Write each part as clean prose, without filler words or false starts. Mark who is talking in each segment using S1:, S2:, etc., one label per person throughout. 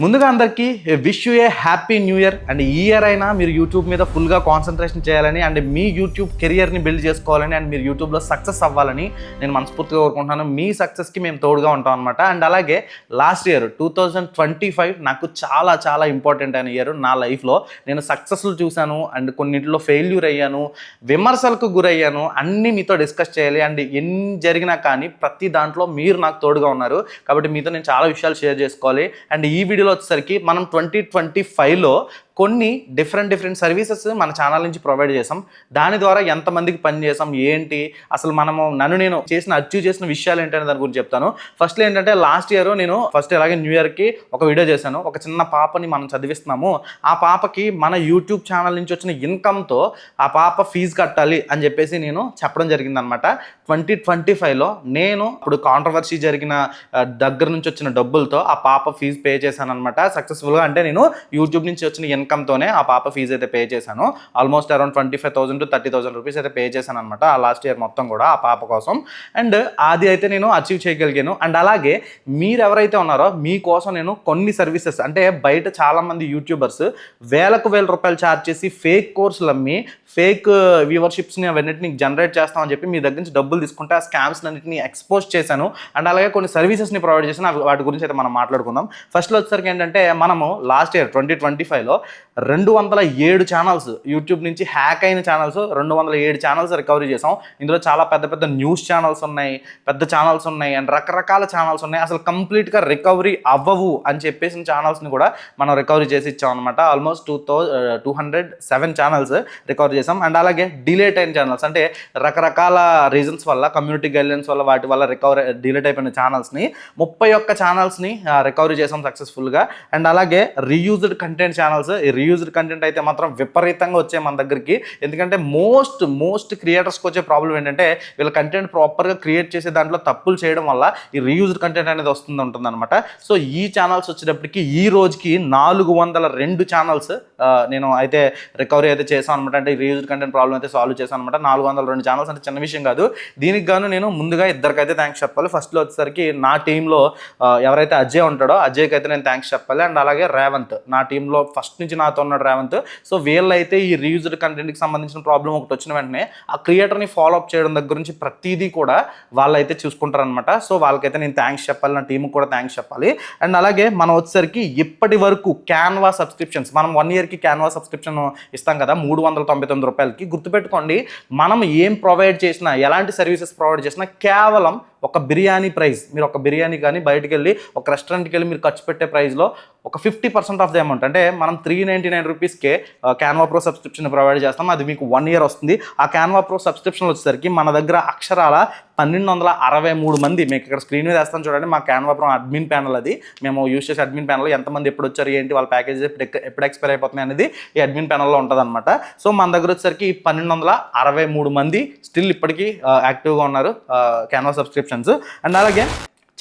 S1: ముందుగా అందరికీ wish you A happy new year. And ఈ ఇయర్ అయినా మీరు యూట్యూబ్ మీద ఫుల్గా కాన్సన్ట్రేషన్ చేయాలని అండ్ మీ యూట్యూబ్ కెరియర్ని బిల్డ్ చేసుకోవాలని అండ్ మీరు యూట్యూబ్లో సక్సెస్ అవ్వాలని నేను మనస్ఫూర్తిగా కోరుకుంటున్నాను. మీ సక్సెస్కి మేము తోడుగా ఉంటాం అనమాట. అండ్ అలాగే లాస్ట్ ఇయర్ 2025 నాకు చాలా చాలా ఇంపార్టెంట్ అయిన ఇయర్ నా లైఫ్లో. నేను సక్సెస్లు చూశాను అండ్ కొన్నింటిలో ఫెయిల్యూర్ అయ్యాను, విమర్శలకు గురయ్యాను. అన్నీ మీతో డిస్కస్ చేయాలి అండ్ ఎన్ని జరిగినా కానీ ప్రతి దాంట్లో మీరు నాకు తోడుగా ఉన్నారు కాబట్టి మీతో నేను చాలా విషయాలు షేర్ చేసుకోవాలి. అండ్ ఈ వీడియో వచ్చేసరికి మనం 2025లో కొన్ని డిఫరెంట్ సర్వీసెస్ మన ఛానల్ నుంచి ప్రొవైడ్ చేసాం. దాని ద్వారా ఎంతమందికి పని చేసాం, ఏంటి అసలు మనము నేను అచీవ్ చేసిన విషయాలు ఏంటనే దాని గురించి చెప్తాను. ఫస్ట్లో ఏంటంటే లాస్ట్ ఇయర్ నేను ఇలాగే న్యూ ఇయర్కి ఒక వీడియో చేశాను. ఒక చిన్న పాపని మనం చదివిస్తున్నాము, ఆ పాపకి మన యూట్యూబ్ ఛానల్ నుంచి వచ్చిన ఇన్కమ్తో ఆ పాప ఫీజు కట్టాలి అని చెప్పేసి నేను చెప్పడం జరిగిందనమాట. 2025లో నేను ఇప్పుడు కాంట్రవర్సీ జరిగిన దగ్గర నుంచి వచ్చిన డబ్బులతో ఆ పాప ఫీజు పే చేశాను అనమాట సక్సెస్ఫుల్గా. అంటే నేను యూట్యూబ్ నుంచి వచ్చిన ఇన్కమ్తోనే ఆ పాప ఫీజు అయితే పే చేశాను. ఆల్మోస్ట్ అరౌండ్ 25,000 to 30,000 రూపీస్ అయితే పే చేశాను అనమాట ఆ లాస్ట్ ఇయర్ మొత్తం కూడా ఆ పాప కోసం. అండ్ అది అయితే నేను అచీవ్ చేయగలిగాను. అండ్ అలాగే మీరు ఎవరైతే ఉన్నారో మీకోసం నేను కొన్ని సర్వీసెస్, అంటే బయట చాలామంది యూట్యూబర్స్ వేలకు వేల రూపాయలు ఛార్జ్ చేసి ఫేక్ కోర్సులు అమ్మి ఫేక్ వ్యూవర్షిప్స్ని అవన్నిటిని జనరేట్ చేస్తామని చెప్పి మీ దగ్గర నుంచి డబ్బులు తీసుకుంటే ఆ స్కామ్స్ అన్నింటినీ ఎక్స్పోజ్ చేశాను. అండ్ అలాగే కొన్ని సర్వీసెస్ని ప్రొవైడ్ చేశాను. వాటి గురించి అయితే మనం మాట్లాడుకుందాం. ఫస్ట్లో వచ్చేసరికి ఏంటంటే మనము లాస్ట్ ఇయర్ 2025లో 207 ఛానల్స్ యూట్యూబ్ నుంచి హ్యాక్ అయిన ఛానల్స్ 207 ఛానల్స్ రికవరీ చేసాం. ఇందులో చాలా పెద్ద న్యూస్ ఛానల్స్ ఉన్నాయి, పెద్ద ఛానల్స్ ఉన్నాయి అండ్ రకరకాల ఛానల్స్ ఉన్నాయి. అసలు కంప్లీట్గా రికవరీ అవ్వవు అని చెప్పేసిన ఛానల్స్ని కూడా మనం రికవరీ చేసి ఇచ్చాం అనమాట. ఆల్మోస్ట్ 207 ఛానల్స్ రికవరీ చేసాం. అండ్ అలాగే డిలేట్ అయిన ఛానల్స్, అంటే రకరకాల రీజన్స్ వల్ల, కమ్యూనిటీ గైడ్లైన్స్ వల్ల, వాటి వల్ల డిలేట్ అయిపోయిన ఛానల్స్ని 31 ఛానల్స్ని రికవరీ చేసాం సక్సెస్ఫుల్గా. అండ్ అలాగే రీయూజ్డ్ కంటెంట్ ఛానల్స్, ఈ రీయూజ్డ్ కంటెంట్ అయితే మాత్రం విపరీతంగా వచ్చాయి మన దగ్గరికి. ఎందుకంటే మోస్ట్ క్రియేటర్స్కి వచ్చే ప్రాబ్లం ఏంటంటే వీళ్ళ కంటెంట్ ప్రాపర్గా క్రియేట్ చేసే దాంట్లో తప్పులు చేయడం వల్ల ఈ రీయూజ్డ్ కంటెంట్ అనేది ఉంటుంది అనమాట. సో ఈ ఛానల్స్ వచ్చేటప్పటికి ఈ రోజుకి 402 ఛానల్స్ నేను అయితే రికవరీ అయితే చేశాను అనమాట. అంటే రీయూజ్డ్ కంటెంట్ ప్రాబ్లం అయితే సాల్వ్ చేశాను అనమాట. 402 ఛానల్స్ అంటే చిన్న విషయం కాదు. దీనికి గాను నేను ముందుగా ఇద్దరికైతే థ్యాంక్స్ చెప్పాలి. ఫస్ట్లో వచ్చేసరికి నా టీంలో ఎవరైతే అజయ్ ఉంటాడో అజయ్కి అయితే నేను థ్యాంక్స్ చెప్పాలి. అండ్ అలాగే రేవంత్, నా టీంలో ఫస్ట్ నుంచి నాతో ఉన్నాడు రేవంత్. సో వీళ్ళైతే ఈ రీయూజ్డ్ కంటెంట్కి సంబంధించిన ప్రాబ్లం ఒకటి వచ్చిన వెంటనే ఆ క్రియేటర్ని ఫాలో అప్ చేయడం దగ్గర నుంచి ప్రతిదీ కూడా వాళ్ళైతే చూసుకుంటారనమాట. సో వాళ్ళకైతే నేను థ్యాంక్స్ చెప్పాలి, నా టీంకి కూడా థ్యాంక్స్ చెప్పాలి. అండ్ అలాగే మనం వచ్చేసరికి ఇప్పటి వరకు క్యాన్వా సబ్స్క్రిప్షన్స్, మనం 1 ఇయర్కి క్యాన్వా సబ్స్క్రిప్షన్ ఇస్తాం కదా 399 రూపాయలకి. గుర్తుపెట్టుకోండి, మనం ఏం ప్రొవైడ్ చేసినా, ఎలాంటి సర్వీసెస్ ప్రొవైడ్ చేసినా కేవలం ఒక బిర్యానీ ప్రైస్, మీరు ఒక బిర్యానీ కానీ బయటికి వెళ్ళి ఒక రెస్టారెంట్కి వెళ్ళి మీరు ఖర్చు పెట్టే ప్రైస్లో ఒక 50% ఆఫ్ ద అమౌంట్, అంటే మనం 399 రూపీస్కే క్యాన్వా ప్రో సబ్స్క్రిప్షన్ ప్రొవైడ్ చేస్తాం. అది మీకు 1 ఇయర్ వస్తుంది. ఆ క్యాన్వా ప్రో సబ్స్క్రిప్షన్ వచ్చేసరికి మన దగ్గర అక్షరాల 1263 మంది, మీకు ఇక్కడ స్క్రీన్ మీద వేస్తాను చూడండి, మా క్యాన్వా ప్రో అడ్మిన్ ప్యానల్, అది మేము యూజ్ చేసే అడ్మిన్ ప్యానల్. ఎంతమంది ఎప్పుడు వచ్చారు, ఏంటి, వాళ్ళ ప్యాకేజెస్ ఎప్పుడు ఎక్స్పైర్ అయిపోతున్నాయి అనేది ఈ అడ్మిన్ ప్యానల్లో ఉంటుంది అనమాట. సో మన దగ్గర వచ్చేసరికి 1263 మంది స్టిల్ ఇప్పటికీ యాక్టివ్గా ఉన్నారు క్యాన్వా సబ్స్క్రిప్షన్స్. అండ్ అలాగే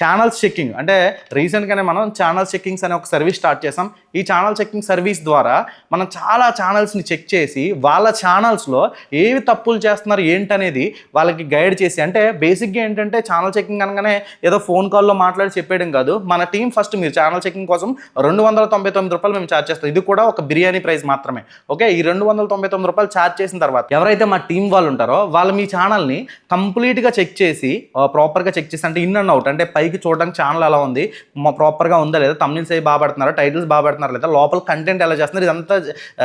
S1: ఛానల్స్ చెక్కింగ్, అంటే రీసెంట్గానే మనం ఛానల్ చెక్కింగ్స్ అనే ఒక సర్వీస్ స్టార్ట్ చేసాం. ఈ ఛానల్ చెక్కింగ్ సర్వీస్ ద్వారా మనం చాలా ఛానల్స్ని చెక్ చేసి వాళ్ళ ఛానల్స్లో ఏవి తప్పులు చేస్తున్నారు ఏంటనేది వాళ్ళకి గైడ్ చేసి, అంటే బేసిక్గా ఏంటంటే ఛానల్ చెక్కింగ్ అనగానే ఏదో ఫోన్ కాల్లో మాట్లాడి చెప్పేయడం కాదు. మన టీం ఫస్ట్ మీరు ఛానల్ చెక్కింగ్ కోసం 299 రూపాయలు మేము ఛార్జ్ చేస్తాం. ఇది కూడా ఒక బిర్యానీ ప్రైస్ మాత్రమే. ఓకే, ఈ 299 రూపాయలు ఛార్జ్ చేసిన తర్వాత ఎవరైతే మా టీం వాళ్ళు ఉంటారో వాళ్ళు మీ ఛానల్ని కంప్లీట్గా చెక్ చేసి, ప్రాపర్గా చెక్ చేసి, అంటే ఇన్ అండ్ అవుట్, అంటే పైకి చూడడానికి ఛానల్ ఎలా ఉంది, ప్రాపర్గా ఉందా లేదా, తమ్నెయిల్స్ అవి బాగా పెడుతున్నారా, టైటిల్స్ బాగా పెడుతున్నారా లేదా, లోపల కంటెంట్ ఎలా చేస్తున్నారు, ఇదంతా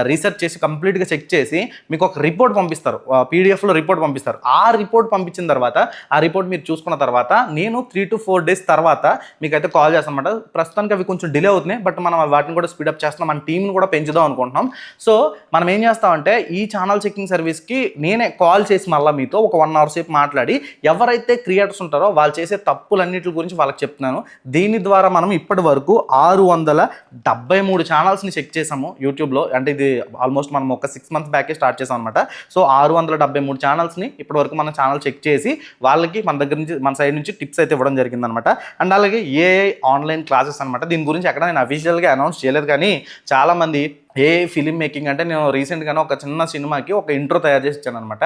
S1: రీసెర్చ్ చేసి కంప్లీట్గా చెక్ చేసి మీకు ఒక రిపోర్ట్ పంపిస్తారు, పీడిఎఫ్లో రిపోర్ట్ పంపిస్తారు. ఆ రిపోర్ట్ పంపించిన తర్వాత ఆ రిపోర్ట్ మీరు చూసుకున్న తర్వాత నేను 3 to 4 days తర్వాత మీకైతే కాల్ చేస్తాను అనమాట. ప్రస్తుతానికి అవి కొంచెం డిలే అవుతున్నాయి, బట్ మనం వాటిని కూడా స్పీడప్ చేస్తున్నాం, మన టీంని కూడా పెంచుదాం అనుకుంటున్నాం. సో మనం ఏం చేస్తామంటే ఈ ఛానల్ చెక్కింగ్ సర్వీస్కి నేనే కాల్ చేసి మళ్ళీ మీతో ఒక 1 hour సేపు మాట్లాడి ఎవరైతే క్రియేటర్స్ ఉంటారో వాళ్ళు చేసే తప్పులన్నిటి గురించి వాళ్ళకి చెప్తున్నాను. దీని ద్వారా మనం ఇప్పటి వరకు 673 ఛానల్స్ని చెక్ చేసాము యూట్యూబ్లో. అంటే ఇది ఆల్మోస్ట్ మనం ఒక 6 months బ్యాకే స్టార్ట్ చేసాం అనమాట. సో 673 ఛానల్స్ని ఇప్పటి వరకు మన ఛానల్ చెక్ చేసి వాళ్ళకి మన దగ్గర నుంచి, మన సైడ్ నుంచి టిప్స్ అయితే ఇవ్వడం జరిగిందనమాట. అండ్ అలాగే ఏఐ ఆన్లైన్ క్లాసెస్ అనమాట. దీని గురించి ఎక్కడ నేను అఫీషియల్గా అనౌన్స్ చేయలేదు, కానీ చాలామంది ఏ ఫిలిం మేకింగ్ అంటే నేను రీసెంట్గానే ఒక చిన్న సినిమాకి ఒక ఇంట్రో తయారు చేసి ఇచ్చాను అనమాట.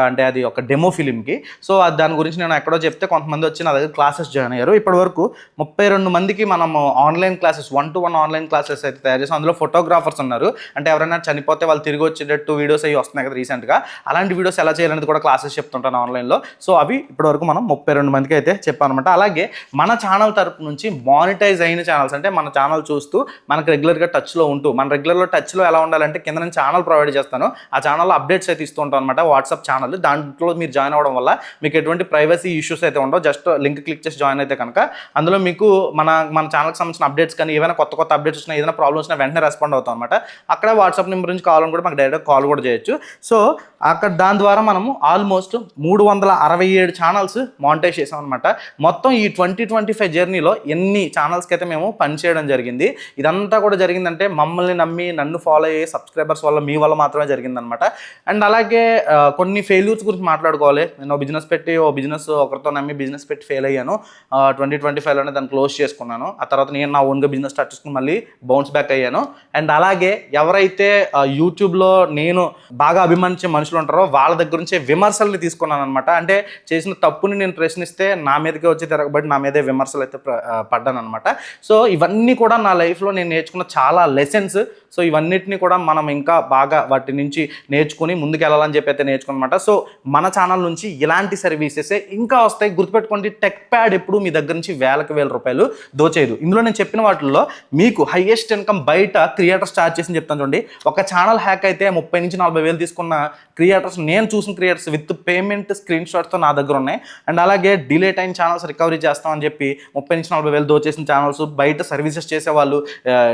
S1: అంటే అది ఒక డెమో ఫిలింకి. సో దాని గురించి నేను ఎక్కడో చెప్తే కొంతమంది వచ్చి నా దగ్గర క్లాసెస్ జాయిన్ అయ్యారు. ఇప్పటివరకు 32 మందికి మనము online classes 1-to-1 online classes అయితే తయారు చేసాం. అందులో ఫోటోగ్రాఫర్స్ ఉన్నారు. అంటే ఎవరైనా చనిపోతే వాళ్ళు తిరిగి వచ్చేటట్టు వీడియోస్ అవి వస్తున్నాయి కదా రీసెంట్గా, అలాంటి వీడియోస్ ఎలా చేయాలనేది కూడా క్లాసెస్ చెప్తుంటాను ఆన్లైన్లో. సో అవి ఇప్పటివరకు మనం 32 మందికి అయితే చెప్పాను అనమాట. అలాగే మన ఛానల్ తరపు నుంచి మానిటైజ్ అయిన ఛానల్స్, అంటే మన ఛానల్ చూస్తూ మనకు రెగ్యులర్గా టచ్లో ఉంటూ, మన రెగ్యులర్లో టచ్లో ఎలా ఉండాలంటే కింద నేను ఛానల్ ప్రొవైడ్ చేస్తాను. ఆ ఛానల్లో అప్డేట్స్ అయితే ఇస్తూ ఉంటాను అనమాట. వాట్సాప్ ఛానల్, దాంట్లో మీరు జాయిన్ అవ్వడం వల్ల మీకు ఎటువంటి ప్రైవసీ ఇష్యూస్ అయితే ఉండవు. జస్ట్ లింక్ క్లిక్ చేసి జాయిన్ అయితే కనుక అందులో మీకు మన ఛానల్కి సంబంధించిన అప్డేట్స్ కానీ ఏమైనా కొత్త అప్డేట్స్ వచ్చినా, ఏదైనా ప్రాబ్లమ్స్ వచ్చినా వెంటనే రెస్పాండ్ అవుతాం అనమాట. అక్కడ వాట్సాప్ నెంబర్ నుంచి కావాలని కూడా మాకు డైరెక్ట్ కాల్ కూడా చేయొచ్చు. సో అక్కడ దాని ద్వారా మనము ఆల్మోస్ట్ 367 ఛానల్స్ మానిటైజ్ చేసాం అనమాట. మొత్తం ఈ 2025 జర్నీలో ఎన్ని ఛానల్స్కి అయితే మేము పనిచేయడం జరిగింది. ఇదంతా కూడా జరిగిందంటే మమ్మల్ని నమ్మి నన్ను ఫాలో అయ్యే సబ్స్క్రైబర్స్ వల్ల, మీ వల్ల మాత్రమే జరిగిందనమాట. అండ్ అలాగే కొన్ని ఫెయిల్యూర్స్ గురించి మాట్లాడుకోవాలి. నేను బిజినెస్ ఒకరితో నమ్మి బిజినెస్ పెట్టి ఫెయిల్ అయ్యాను. 2025లోనే దాన్ని క్లోజ్ చేసుకున్నాను. ఆ తర్వాత నేను నా ఓన్గా బిజినెస్ స్టార్ట్ చేసుకుని మళ్ళీ బౌన్స్ బ్యాక్ అయ్యాను. అండ్ అలాగే ఎవరైతే యూట్యూబ్లో నేను బాగా అభిమానించే మనుషులు ఉంటారో వాళ్ళ దగ్గర నుంచే విమర్శల్ని తీసుకున్నాను అనమాట. అంటే చేసిన తప్పుని నేను ప్రశ్నిస్తే నా మీదకే వచ్చి తిరగబడి నా మీదే విమర్శలు అయితే పడ్డాను అనమాట. సో ఇవన్నీ కూడా నా లైఫ్లో నేను నేర్చుకున్న చాలా లెసన్స్. సో ఇవన్నిటిని కూడా మనం ఇంకా బాగా వాటి నుంచి నేర్చుకుని ముందుకు వెళ్ళాలని చెప్పి అయితే నేర్చుకున్నమాట. సో మన ఛానల్ నుంచి ఇలాంటి సర్వీసెస్ ఇంకా వస్తాయి. గుర్తుపెట్టుకోండి, టెక్ ప్యాడ్ ఎప్పుడు మీ దగ్గర నుంచి వేలకు వేల రూపాయలు దోచేయదు. ఇందులో నేను చెప్పిన వాటిల్లో మీకు హైయెస్ట్ ఇన్కమ్ బయట క్రియేటర్ స్టార్ట్ చేసి చెప్తాను చూడండి. ఒక ఛానల్ హ్యాక్ అయితే 30 నుంచి 40 వేలు తీసుకున్న క్రియేటర్స్, నేను చూసిన క్రియేటర్స్ విత్ పేమెంట్ స్క్రీన్ షాట్స్తో నా దగ్గర ఉన్నాయి. అండ్ అలాగే డిలేట్ అయిన ఛానల్స్ రికవరీ చేస్తామని చెప్పి 30 నుంచి 40 వేలు దోచేసిన ఛానల్స్, బయట సర్వీసెస్ చేసేవాళ్ళు,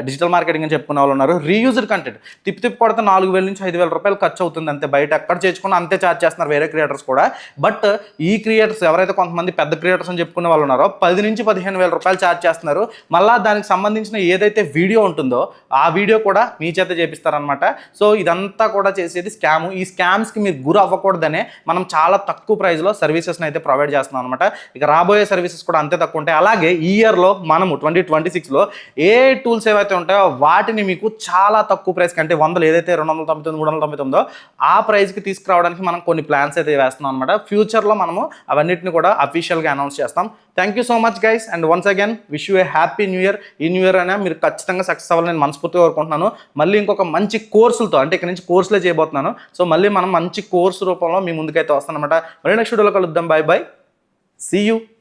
S1: డిజిటల్ మార్కెటింగ్ అని చెప్పుకునే వాళ్ళు ఉన్నారు. రీయూజ్డ్ కంటెంట్ తిప్పి కొడితే 4,000 నుంచి 5,000 రూపాయలు ఖర్చు అవుతుంది అంతే. బయట ఎక్కడ చేసుకున్నా అంతే ఛార్జ్ చేస్తున్నారు వేరే క్రియేటర్స్ కూడా. బట్ ఈ క్రియేటర్స్ ఎవరైతే కొంతమంది పెద్ద క్రియేటర్స్ అని చెప్పుకునే వాళ్ళు ఉన్నారో 10 నుంచి 15,000 రూపాయలు ఛార్జ్ చేస్తున్నారు. మళ్ళీ దానికి సంబంధించిన ఏదైతే వీడియో ఉంటుందో ఆ వీడియో కూడా మీ చేత చేపిస్తారనమాట. సో ఇదంతా కూడా చేసేది స్కామ్. ఈ స్కామ్స్కి మీరు గురి అవ్వకూడదనే మనం చాలా తక్కువ ప్రైస్లో సర్వీసెస్ని అయితే ప్రొవైడ్ చేస్తున్నాం అనమాట. ఇక రాబోయే సర్వీసెస్ కూడా అంతే తక్కువ ఉంటాయి. అలాగే ఈ ఇయర్లో మనము 2026లో ఏ టూల్స్ ఏవైతే ఉంటాయో వాటిని మీకు చాలా తక్కువ ప్రైస్కి, అంటే 100 ఏదైతే 299, 399 ఆ ప్రైస్కి తీసుకురావడానికి మనం కొన్ని ప్లాన్స్ అయితే వేస్తున్నాం అనమాట. ఫ్యూచర్లో మనము అవన్నిటిని కూడా అఫీషియల్గా అనౌన్స్ చేస్తాం. Thank you so much guys, and once again wish you A happy new year. ఈ న్యూ ఇయర్ అయినా మీరు ఖచ్చితంగా సక్సెస్ అవ్వాలని నేను మనస్ఫూర్తిగా కోరుకుంటున్నాను. మళ్ళీ ఇంకొక మంచి కోర్సులతో, అంటే ఇక్కడ నుంచి కోర్సులే చేయబోతున్నాను. సో మళ్ళీ మనం మంచి కోర్సు రూపంలో మీ ముందుకైతే వస్తానమాట. మళ్ళీ నెక్స్ట్ వీడియోలో కలుద్దాం. Bye bye, see you.